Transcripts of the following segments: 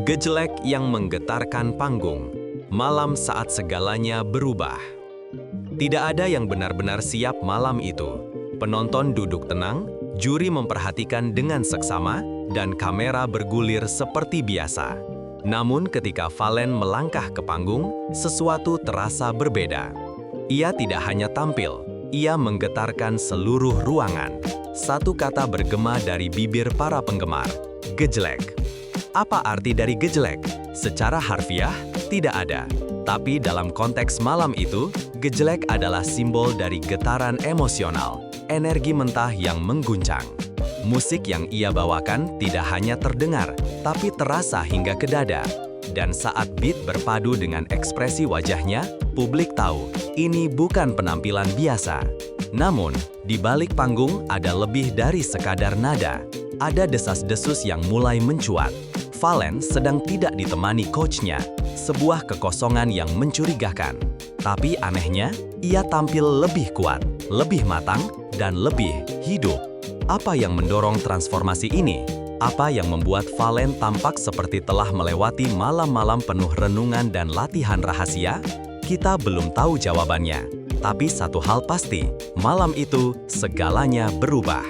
Gejlek yang menggetarkan panggung, malam saat segalanya berubah. Tidak ada yang benar-benar siap malam itu. Penonton duduk tenang, juri memperhatikan dengan seksama, dan kamera bergulir seperti biasa. Namun ketika Fallen melangkah ke panggung, sesuatu terasa berbeda. Ia tidak hanya tampil, ia menggetarkan seluruh ruangan. Satu kata bergema dari bibir para penggemar, gejlek. Apa arti dari gejlek? Secara harfiah, tidak ada. Tapi dalam konteks malam itu, gejlek adalah simbol dari getaran emosional, energi mentah yang mengguncang. Musik yang ia bawakan tidak hanya terdengar, tapi terasa hingga ke dada. Dan saat beat berpadu dengan ekspresi wajahnya, publik tahu ini bukan penampilan biasa. Namun, di balik panggung ada lebih dari sekadar nada. Ada desas-desus yang mulai mencuat. Fallen sedang tidak ditemani coachnya, sebuah kekosongan yang mencurigakan. Tapi anehnya, ia tampil lebih kuat, lebih matang, dan lebih hidup. Apa yang mendorong transformasi ini? Apa yang membuat Fallen tampak seperti telah melewati malam-malam penuh renungan dan latihan rahasia? Kita belum tahu jawabannya. Tapi satu hal pasti, malam itu segalanya berubah.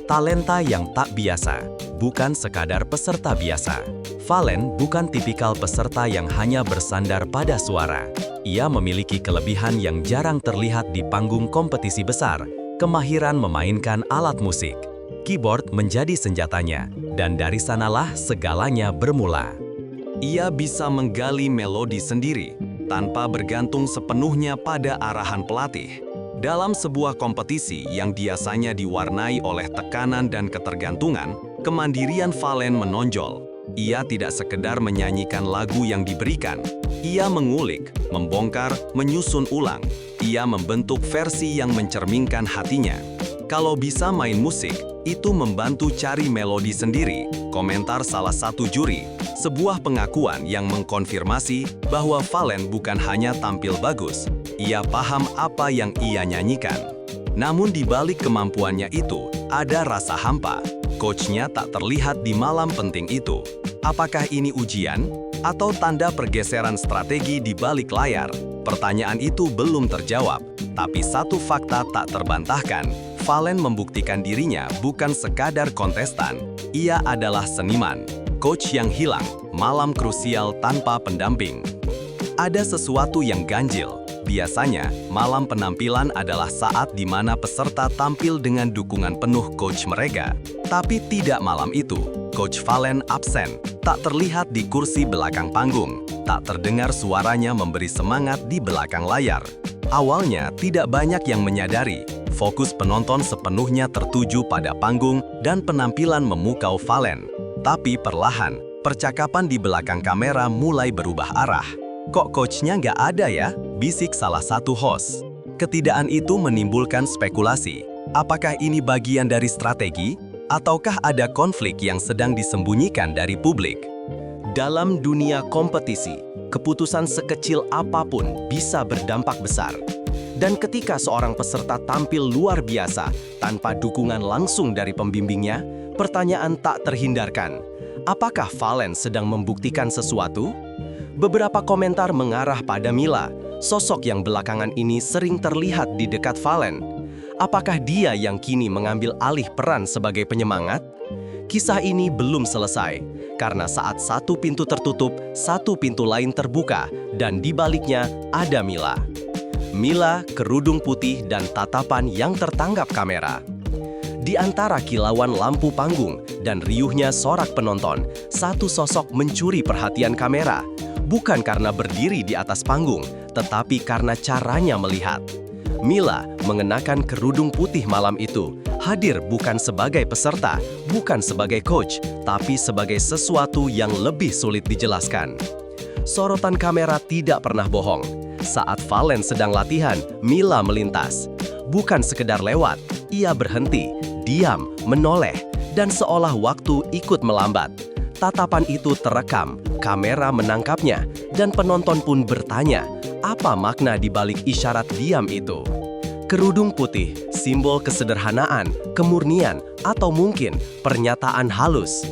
Talenta yang tak biasa, bukan sekadar peserta biasa. Fallen bukan tipikal peserta yang hanya bersandar pada suara. Ia memiliki kelebihan yang jarang terlihat di panggung kompetisi besar, kemahiran memainkan alat musik. Keyboard menjadi senjatanya, dan dari sanalah segalanya bermula. Ia bisa menggali melodi sendiri, tanpa bergantung sepenuhnya pada arahan pelatih. Dalam sebuah kompetisi yang biasanya diwarnai oleh tekanan dan ketergantungan, kemandirian Fallen menonjol. Ia tidak sekedar menyanyikan lagu yang diberikan. Ia mengulik, membongkar, menyusun ulang. Ia membentuk versi yang mencerminkan hatinya. Kalau bisa main musik, itu membantu cari melodi sendiri. Komentar salah satu juri, sebuah pengakuan yang mengkonfirmasi bahwa Fallen bukan hanya tampil bagus, ia paham apa yang ia nyanyikan. Namun di balik kemampuannya itu, ada rasa hampa. Coachnya tak terlihat di malam penting itu. Apakah ini ujian? Atau tanda pergeseran strategi di balik layar? Pertanyaan itu belum terjawab. Tapi satu fakta tak terbantahkan, Fallen membuktikan dirinya bukan sekadar kontestan. Ia adalah seniman, coach yang hilang, malam krusial tanpa pendamping. Ada sesuatu yang ganjil. Biasanya, malam penampilan adalah saat di mana peserta tampil dengan dukungan penuh coach mereka. Tapi tidak malam itu. Coach Fallen absen, tak terlihat di kursi belakang panggung, tak terdengar suaranya memberi semangat di belakang layar. Awalnya, tidak banyak yang menyadari, fokus penonton sepenuhnya tertuju pada panggung dan penampilan memukau Fallen. Tapi perlahan, percakapan di belakang kamera mulai berubah arah. Kok coachnya nggak ada ya? Bisik salah satu host. Ketidakadilan itu menimbulkan spekulasi. Apakah ini bagian dari strategi? Ataukah ada konflik yang sedang disembunyikan dari publik? Dalam dunia kompetisi, keputusan sekecil apapun bisa berdampak besar. Dan ketika seorang peserta tampil luar biasa tanpa dukungan langsung dari pembimbingnya, pertanyaan tak terhindarkan. Apakah Fallen sedang membuktikan sesuatu? Beberapa komentar mengarah pada Mila, sosok yang belakangan ini sering terlihat di dekat Fallen. Apakah dia yang kini mengambil alih peran sebagai penyemangat? Kisah ini belum selesai, karena saat satu pintu tertutup, satu pintu lain terbuka, dan di baliknya ada Mila. Mila, kerudung putih dan tatapan yang tertangkap kamera. Di antara kilauan lampu panggung dan riuhnya sorak penonton, satu sosok mencuri perhatian kamera. Bukan karena berdiri di atas panggung, tetapi karena caranya melihat. Mila mengenakan kerudung putih malam itu, hadir bukan sebagai peserta, bukan sebagai coach, tapi sebagai sesuatu yang lebih sulit dijelaskan. Sorotan kamera tidak pernah bohong. Saat Fallen sedang latihan, Mila melintas. Bukan sekedar lewat, ia berhenti, diam, menoleh, dan seolah waktu ikut melambat. Tatapan itu terekam, kamera menangkapnya, dan penonton pun bertanya, apa makna di balik isyarat diam itu? Kerudung putih, simbol kesederhanaan, kemurnian, atau mungkin pernyataan halus.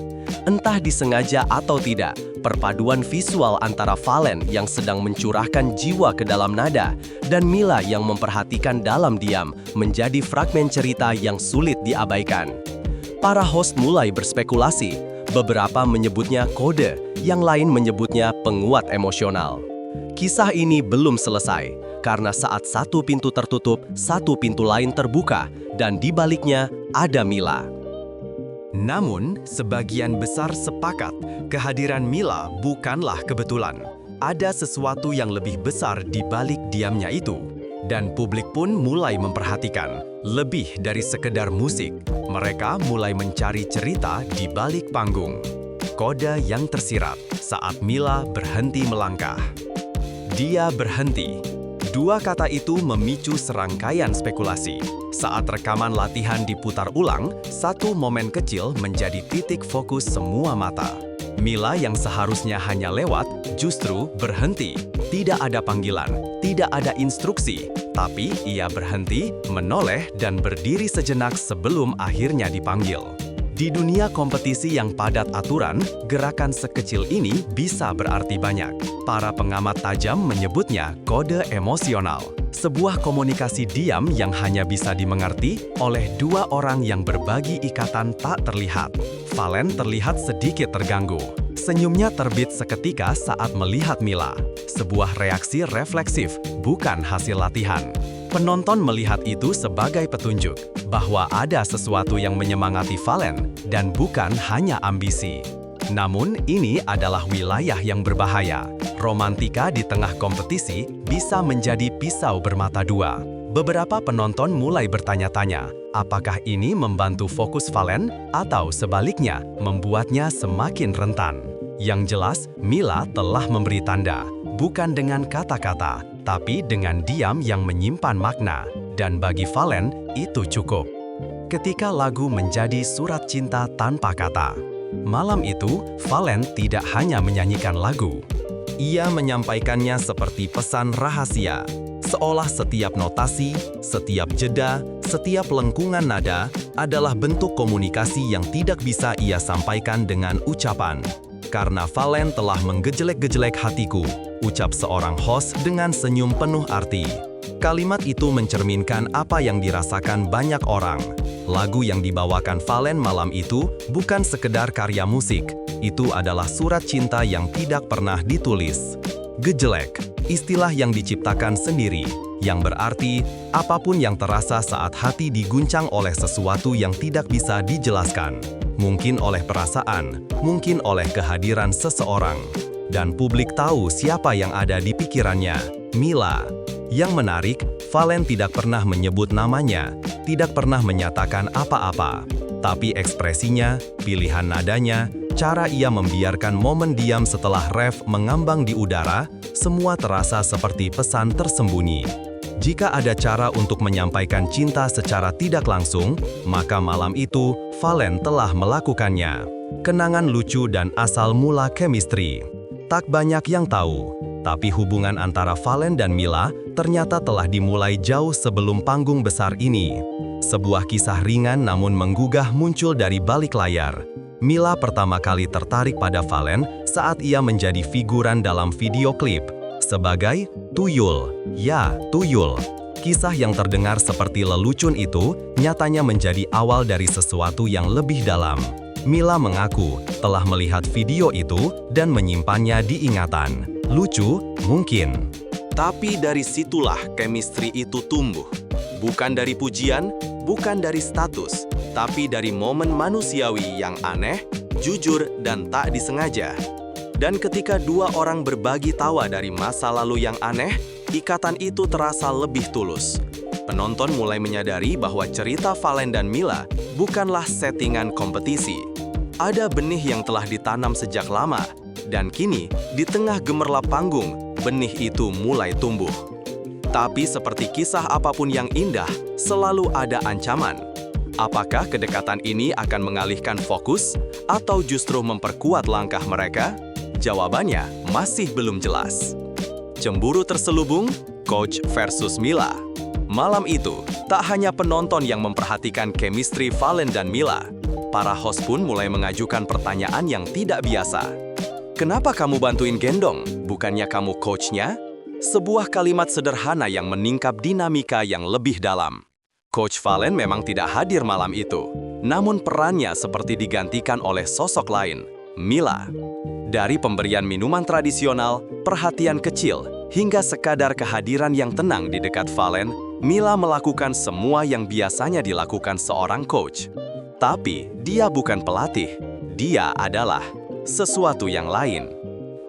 Entah disengaja atau tidak, Perpaduan visual antara Valen yang sedang mencurahkan jiwa ke dalam nada dan Mila yang memperhatikan dalam diam menjadi fragmen cerita yang sulit diabaikan. Para host mulai berspekulasi, beberapa menyebutnya kode, yang lain menyebutnya penguat emosional. Kisah ini belum selesai, karena saat satu pintu tertutup, satu pintu lain terbuka, dan di baliknya ada Mila. Namun, sebagian besar sepakat kehadiran Mila bukanlah kebetulan. Ada sesuatu yang lebih besar di balik diamnya itu. Dan publik pun mulai memperhatikan. Lebih dari sekedar musik, mereka mulai mencari cerita di balik panggung. Kode yang tersirat saat Mila berhenti melangkah. Dia berhenti. Dua kata itu memicu serangkaian spekulasi. Saat rekaman latihan diputar ulang, satu momen kecil menjadi titik fokus semua mata. Mila yang seharusnya hanya lewat, justru berhenti. Tidak ada panggilan, tidak ada instruksi, tapi ia berhenti, menoleh, dan berdiri sejenak sebelum akhirnya dipanggil. Di dunia kompetisi yang padat aturan, gerakan sekecil ini bisa berarti banyak. Para pengamat tajam menyebutnya kode emosional. Sebuah komunikasi diam yang hanya bisa dimengerti oleh dua orang yang berbagi ikatan tak terlihat. Valen terlihat sedikit terganggu. Senyumnya terbit seketika saat melihat Mila. Sebuah reaksi refleksif, bukan hasil latihan. Penonton melihat itu sebagai petunjuk bahwa ada sesuatu yang menyemangati Valen dan bukan hanya ambisi. Namun, ini adalah wilayah yang berbahaya. Romantika di tengah kompetisi bisa menjadi pisau bermata dua. Beberapa penonton mulai bertanya-tanya, apakah ini membantu fokus Valen atau sebaliknya membuatnya semakin rentan? Yang jelas, Mila telah memberi tanda, bukan dengan kata-kata, tapi dengan diam yang menyimpan makna. Dan bagi Valen, itu cukup. Ketika lagu menjadi surat cinta tanpa kata. Malam itu, Valen tidak hanya menyanyikan lagu. Ia menyampaikannya seperti pesan rahasia. Seolah setiap notasi, setiap jeda, setiap lengkungan nada adalah bentuk komunikasi yang tidak bisa ia sampaikan dengan ucapan. Karena Valen telah menggejelek-gejelek hatiku, ucap seorang host dengan senyum penuh arti. Kalimat itu mencerminkan apa yang dirasakan banyak orang. Lagu yang dibawakan Valen malam itu bukan sekedar karya musik, itu adalah surat cinta yang tidak pernah ditulis. Gejelek, istilah yang diciptakan sendiri, yang berarti apapun yang terasa saat hati diguncang oleh sesuatu yang tidak bisa dijelaskan. Mungkin oleh perasaan, mungkin oleh kehadiran seseorang. Dan publik tahu siapa yang ada di pikirannya, Mila. Yang menarik, Valen tidak pernah menyebut namanya, tidak pernah menyatakan apa-apa. Tapi ekspresinya, pilihan nadanya, cara ia membiarkan momen diam setelah ref mengambang di udara, semua terasa seperti pesan tersembunyi. Jika ada cara untuk menyampaikan cinta secara tidak langsung, maka malam itu, Valen telah melakukannya. Kenangan lucu dan asal mula chemistry. Tak banyak yang tahu, tapi hubungan antara Valen dan Mila ternyata telah dimulai jauh sebelum panggung besar ini. Sebuah kisah ringan namun menggugah muncul dari balik layar. Mila pertama kali tertarik pada Valen saat ia menjadi figuran dalam video klip. Sebagai tuyul. Ya, tuyul. Kisah yang terdengar seperti lelucon itu nyatanya menjadi awal dari sesuatu yang lebih dalam. Mila mengaku telah melihat video itu dan menyimpannya di ingatan. Lucu? Mungkin. Tapi dari situlah chemistry itu tumbuh. Bukan dari pujian, bukan dari status, tapi dari momen manusiawi yang aneh, jujur, dan tak disengaja. Dan ketika dua orang berbagi tawa dari masa lalu yang aneh, ikatan itu terasa lebih tulus. Penonton mulai menyadari bahwa cerita Valen dan Mila bukanlah settingan kompetisi. Ada benih yang telah ditanam sejak lama, dan kini, di tengah gemerlap panggung, benih itu mulai tumbuh. Tapi seperti kisah apapun yang indah, selalu ada ancaman. Apakah kedekatan ini akan mengalihkan fokus, atau justru memperkuat langkah mereka? Jawabannya masih belum jelas. Cemburu terselubung, Coach versus Mila. Malam itu, tak hanya penonton yang memperhatikan chemistry Valen dan Mila. Para host pun mulai mengajukan pertanyaan yang tidak biasa. Kenapa kamu bantuin gendong? Bukannya kamu coachnya? Sebuah kalimat sederhana yang meningkap dinamika yang lebih dalam. Coach Valen memang tidak hadir malam itu, namun perannya seperti digantikan oleh sosok lain, Mila. Dari pemberian minuman tradisional, perhatian kecil, hingga sekadar kehadiran yang tenang di dekat Valen, Mila melakukan semua yang biasanya dilakukan seorang coach. Tapi dia bukan pelatih, dia adalah sesuatu yang lain.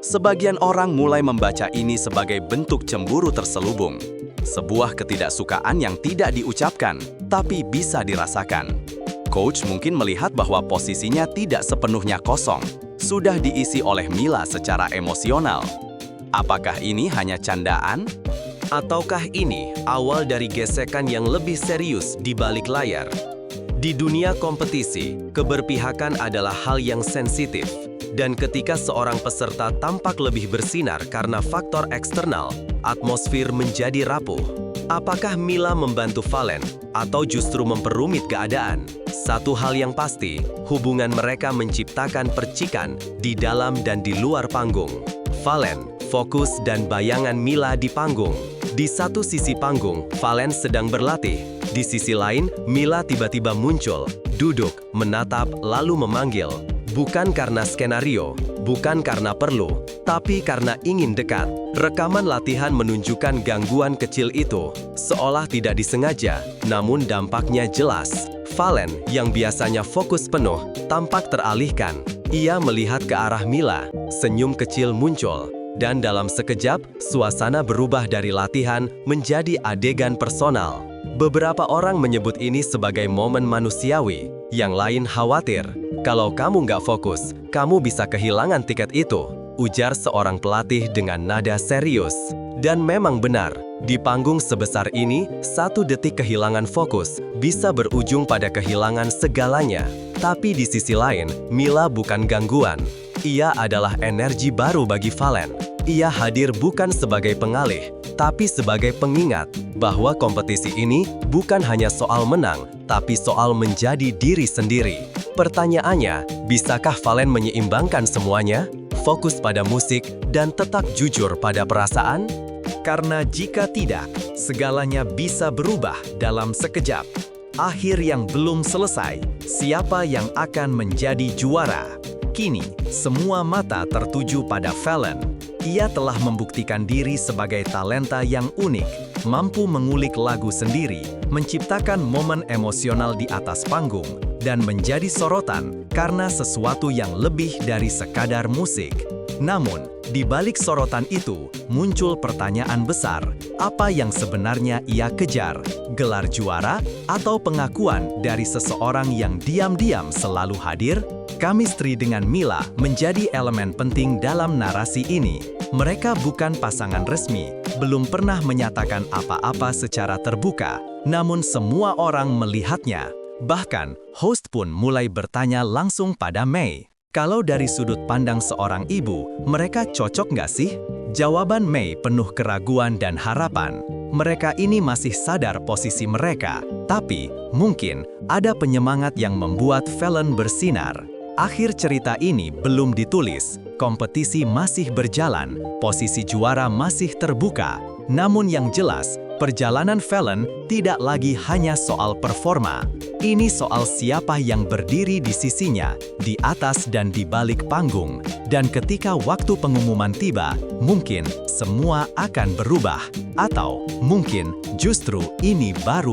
Sebagian orang mulai membaca ini sebagai bentuk cemburu terselubung. Sebuah ketidaksukaan yang tidak diucapkan, tapi bisa dirasakan. Coach mungkin melihat bahwa posisinya tidak sepenuhnya kosong, sudah diisi oleh Mila secara emosional. Apakah ini hanya candaan? Ataukah ini awal dari gesekan yang lebih serius di balik layar? Di dunia kompetisi, keberpihakan adalah hal yang sensitif. Dan ketika seorang peserta tampak lebih bersinar karena faktor eksternal, atmosfer menjadi rapuh. Apakah Mila membantu Valen atau justru memperumit keadaan? Satu hal yang pasti, hubungan mereka menciptakan percikan di dalam dan di luar panggung. Valen fokus dan bayangan Mila di panggung. Di satu sisi panggung, Valen sedang berlatih. Di sisi lain, Mila tiba-tiba muncul, duduk, menatap, lalu memanggil. Bukan karena skenario, bukan karena perlu, tapi karena ingin dekat. Rekaman latihan menunjukkan gangguan kecil itu, seolah tidak disengaja, namun dampaknya jelas. Valen, yang biasanya fokus penuh, tampak teralihkan. Ia melihat ke arah Mila, senyum kecil muncul, dan dalam sekejap, suasana berubah dari latihan menjadi adegan personal. Beberapa orang menyebut ini sebagai momen manusiawi, yang lain khawatir. Kalau kamu nggak fokus, kamu bisa kehilangan tiket itu, ujar seorang pelatih dengan nada serius. Dan memang benar, di panggung sebesar ini, 1 detik kehilangan fokus bisa berujung pada kehilangan segalanya. Tapi di sisi lain, Mila bukan gangguan. Ia adalah energi baru bagi Valen. Ia hadir bukan sebagai pengalih, tapi sebagai pengingat bahwa kompetisi ini bukan hanya soal menang, tapi soal menjadi diri sendiri. Pertanyaannya, bisakah Valen menyeimbangkan semuanya? Fokus pada musik dan tetap jujur pada perasaan? Karena jika tidak, segalanya bisa berubah dalam sekejap. Akhir yang belum selesai, siapa yang akan menjadi juara? Kini, semua mata tertuju pada Valen. Ia telah membuktikan diri sebagai talenta yang unik, mampu mengulik lagu sendiri, menciptakan momen emosional di atas panggung, dan menjadi sorotan karena sesuatu yang lebih dari sekadar musik. Namun, di balik sorotan itu, muncul pertanyaan besar, apa yang sebenarnya ia kejar? Gelar juara atau pengakuan dari seseorang yang diam-diam selalu hadir? Chemistry dengan Mila menjadi elemen penting dalam narasi ini. Mereka bukan pasangan resmi, belum pernah menyatakan apa-apa secara terbuka, namun semua orang melihatnya. Bahkan, host pun mulai bertanya langsung pada Mei. Kalau dari sudut pandang seorang ibu, mereka cocok nggak sih? Jawaban Mei penuh keraguan dan harapan. Mereka ini masih sadar posisi mereka, tapi mungkin ada penyemangat yang membuat Valen bersinar. Akhir cerita ini belum ditulis, kompetisi masih berjalan, posisi juara masih terbuka. Namun yang jelas, perjalanan Valen tidak lagi hanya soal performa. Ini soal siapa yang berdiri di sisinya, di atas dan di balik panggung. Dan ketika waktu pengumuman tiba, mungkin semua akan berubah. Atau mungkin justru ini baru